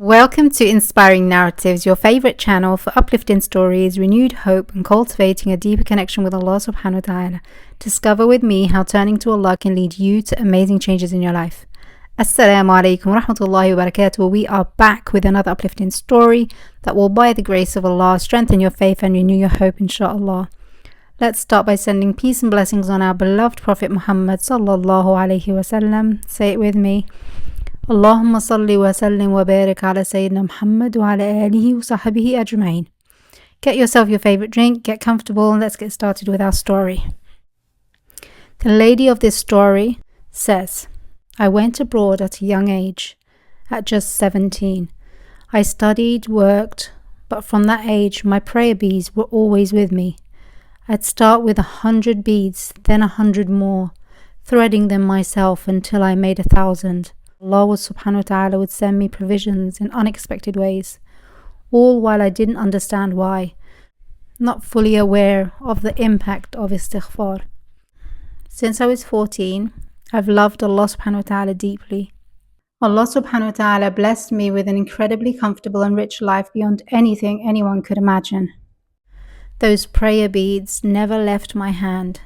Welcome to Inspiring Narratives, your favorite channel for uplifting stories, renewed hope, and cultivating a deeper connection with Allah subhanahu wa ta'ala. Discover with me how turning to Allah can lead you to amazing changes in your life. Assalamu alaikum wa rahmatullahi wa barakatuh. We are back with another uplifting story that will, by the grace of Allah, strengthen your faith and renew your hope, inshallah. Let's start by sending peace and blessings on our beloved Prophet Muhammad sallallahu alaihi wasallam. Say it with me. Allahumma salli wa sallim wa barik ala Sayyidina Muhammad wa ala alihi wa sahbihi ajma'in. Get yourself your favorite drink, get comfortable, and let's get started with our story. The lady of this story says, I went abroad at a young age, at just 17. I studied, worked, but from that age my prayer beads were always with me. I'd start with 100 beads, then 100 more, threading them myself until I made 1,000. Allah subhanahu wa ta'ala would send me provisions in unexpected ways, all while I didn't understand why, not fully aware of the impact of Istighfar. Since I was 14, I've loved Allah subhanahu wa ta'ala deeply. Allah subhanahu wa ta'ala blessed me with an incredibly comfortable and rich life beyond anything anyone could imagine. Those prayer beads never left my hand.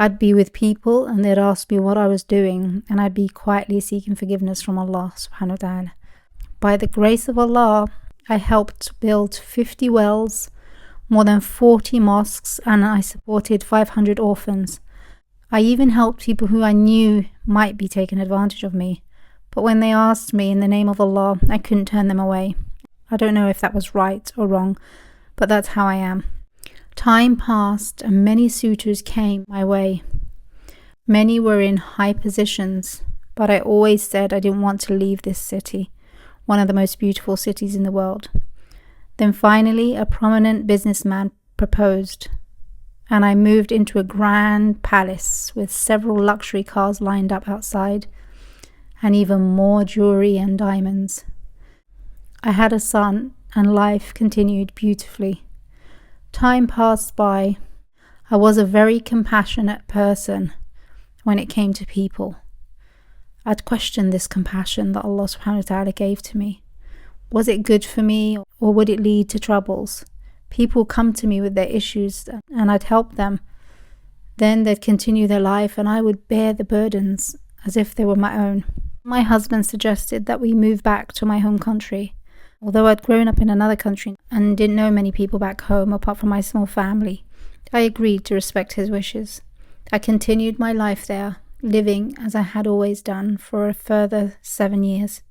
I'd be with people and they'd ask me what I was doing, and I'd be quietly seeking forgiveness from Allah subhanahu wa ta'ala. By the grace of Allah, I helped build 50 wells, more than 40 mosques, and I supported 500 orphans. I even helped people who I knew might be taking advantage of me, but when they asked me in the name of Allah, I couldn't turn them away. I don't know if that was right or wrong, but that's how I am. Time passed and many suitors came my way. Many were in high positions, but I always said I didn't want to leave this city, one of the most beautiful cities in the world. Then finally a prominent businessman proposed, and I moved into a grand palace with several luxury cars lined up outside, and even more jewelry and diamonds. I had a son, and life continued beautifully. Time passed by. I was a very compassionate person when it came to people. I'd question this compassion that Allah subhanahu wa ta'ala gave to me. Was it good for me, or would it lead to troubles? People come to me with their issues and I'd help them. Then they'd continue their life and I would bear the burdens as if they were my own. My husband suggested that we move back to my home country. Although I'd grown up in another country and didn't know many people back home apart from my small family, I agreed to respect his wishes. I continued my life there, living as I had always done for a further 7 years.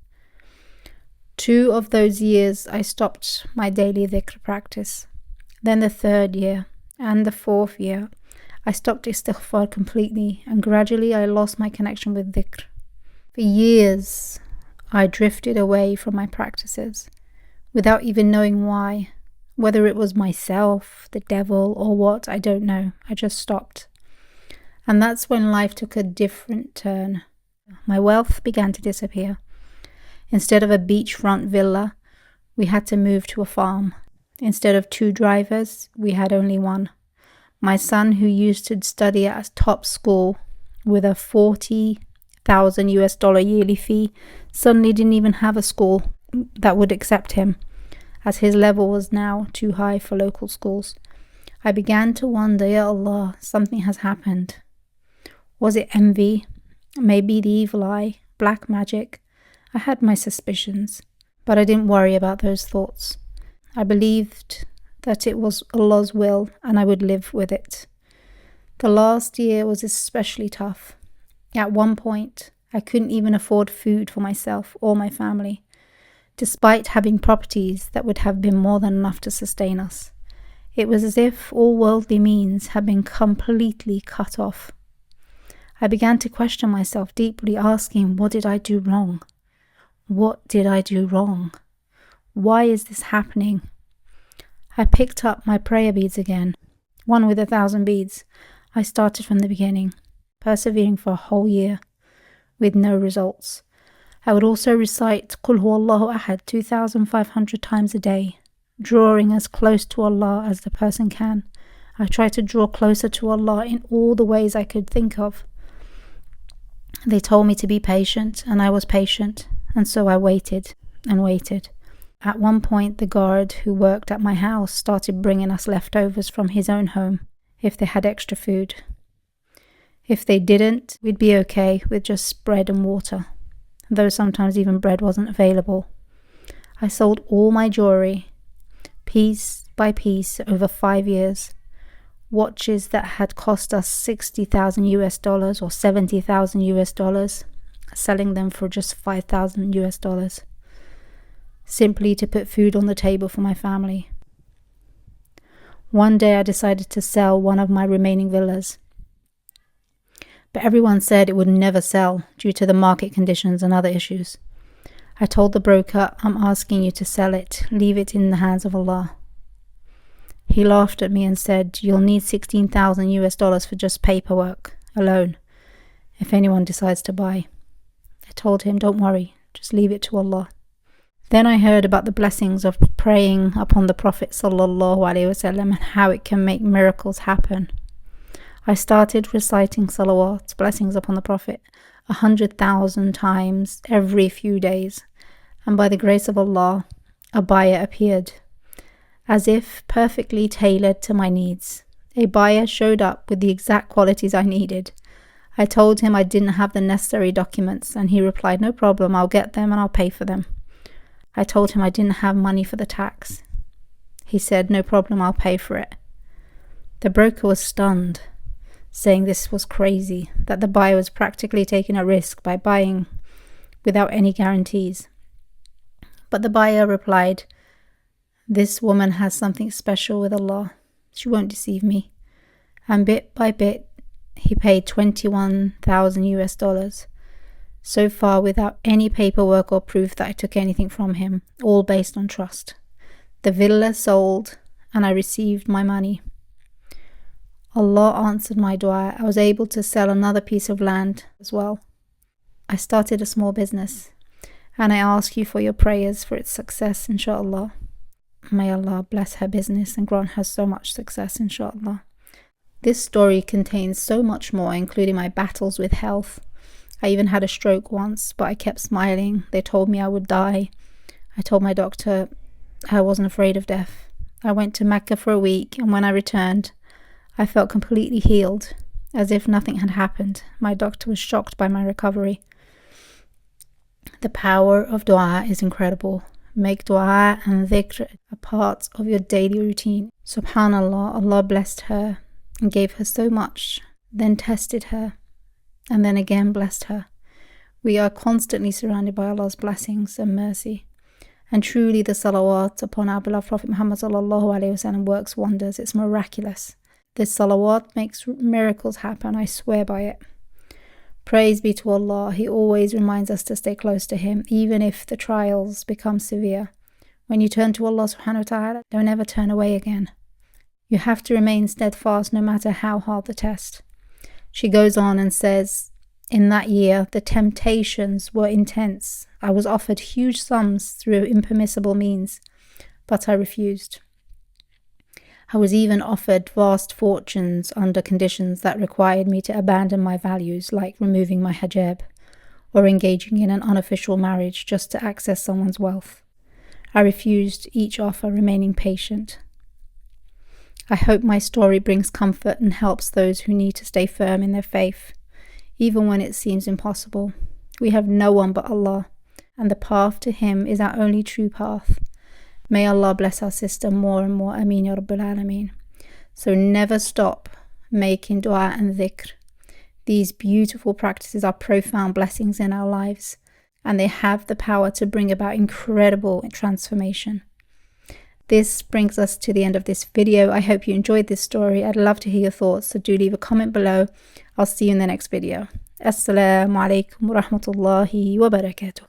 2 of those years I stopped my daily dhikr practice. Then the 3rd year and the 4th year I stopped istighfar completely, and gradually I lost my connection with dhikr. For years I drifted away from my practices without even knowing why. Whether it was myself, the devil, or what, I don't know. I just stopped. And that's when life took a different turn. My wealth began to disappear. Instead of a beachfront villa, we had to move to a farm. Instead of 2 drivers, we had only 1. My son, who used to study at a top school with a $40,000 yearly fee, suddenly didn't even have a school that would accept him, as his level was now too high for local schools. I began to wonder, Ya Allah, something has happened. Was it envy? Maybe the evil eye? Black magic? I had my suspicions, but I didn't worry about those thoughts. I believed that it was Allah's will and I would live with it. The last year was especially tough. At one point, I couldn't even afford food for myself or my family, despite having properties that would have been more than enough to sustain us. It was as if all worldly means had been completely cut off. I began to question myself deeply, asking, what did I do wrong? What did I do wrong? Why is this happening? I picked up my prayer beads again, one with 1,000 beads. I started from the beginning, persevering for a whole year, with no results. I would also recite Qul Huwallahu Ahad 2,500 times a day, drawing as close to Allah as the person can. I tried to draw closer to Allah in all the ways I could think of. They told me to be patient, and I was patient, and so I waited. and waited. At one point, the guard who worked at my house started bringing us leftovers from his own home if they had extra food. If they didn't, we'd be okay with just bread and water, though sometimes even bread wasn't available. I sold all my jewelry, piece by piece, over 5 years. Watches that had cost us $60,000 or $70,000, selling them for just $5,000, simply to put food on the table for my family. One day I decided to sell one of my remaining villas, but everyone said it would never sell due to the market conditions and other issues. I told the broker, I'm asking you to sell it, leave it in the hands of Allah. He laughed at me and said, you'll need $16,000 for just paperwork alone if anyone decides to buy. I told him, don't worry, just leave it to Allah. Then I heard about the blessings of praying upon the Prophet ﷺ and how it can make miracles happen. I started reciting salawat, blessings upon the Prophet, 100,000 times every few days, and by the grace of Allah, a buyer appeared, as if perfectly tailored to my needs. A buyer showed up with the exact qualities I needed. I told him I didn't have the necessary documents, and he replied, no problem, I'll get them and I'll pay for them. I told him I didn't have money for the tax. He said, no problem, I'll pay for it. The broker was stunned, saying this was crazy, that the buyer was practically taking a risk by buying without any guarantees. But the buyer replied, this woman has something special with Allah. She won't deceive me. And bit by bit, he paid $21,000, so far without any paperwork or proof that I took anything from him, all based on trust. The villa sold, and I received my money. Allah answered my dua. I was able to sell another piece of land as well. I started a small business, and I ask you for your prayers for its success, inshallah. May Allah bless her business and grant her so much success, inshallah. This story contains so much more, including my battles with health. I even had a stroke once, but I kept smiling. They told me I would die. I told my doctor I wasn't afraid of death. I went to Mecca for a week, and when I returned, I felt completely healed, as if nothing had happened. My doctor was shocked by my recovery. The power of dua is incredible. Make dua and dhikr a part of your daily routine. Subhanallah, Allah blessed her and gave her so much, then tested her, and then again blessed her. We are constantly surrounded by Allah's blessings and mercy. And truly the salawat upon our beloved Prophet Muhammad ﷺ works wonders. It's miraculous. This salawat makes miracles happen, I swear by it. Praise be to Allah. He always reminds us to stay close to Him, even if the trials become severe. When you turn to Allah subhanahu wa ta'ala, don't ever turn away again. You have to remain steadfast no matter how hard the test. She goes on and says, in that year, the temptations were intense. I was offered huge sums through impermissible means, but I refused. I was even offered vast fortunes under conditions that required me to abandon my values, like removing my hijab or engaging in an unofficial marriage just to access someone's wealth. I refused each offer, remaining patient. I hope my story brings comfort and helps those who need to stay firm in their faith, even when it seems impossible. We have no one but Allah, and the path to Him is our only true path. May Allah bless our sister more and more. Ameen ya Rabbil Alameen. So never stop making dua and dhikr. These beautiful practices are profound blessings in our lives, and they have the power to bring about incredible transformation. This brings us to the end of this video. I hope you enjoyed this story. I'd love to hear your thoughts, so do leave a comment below. I'll see you in the next video. Assalamu alaikum wa rahmatullahi wa barakatuh.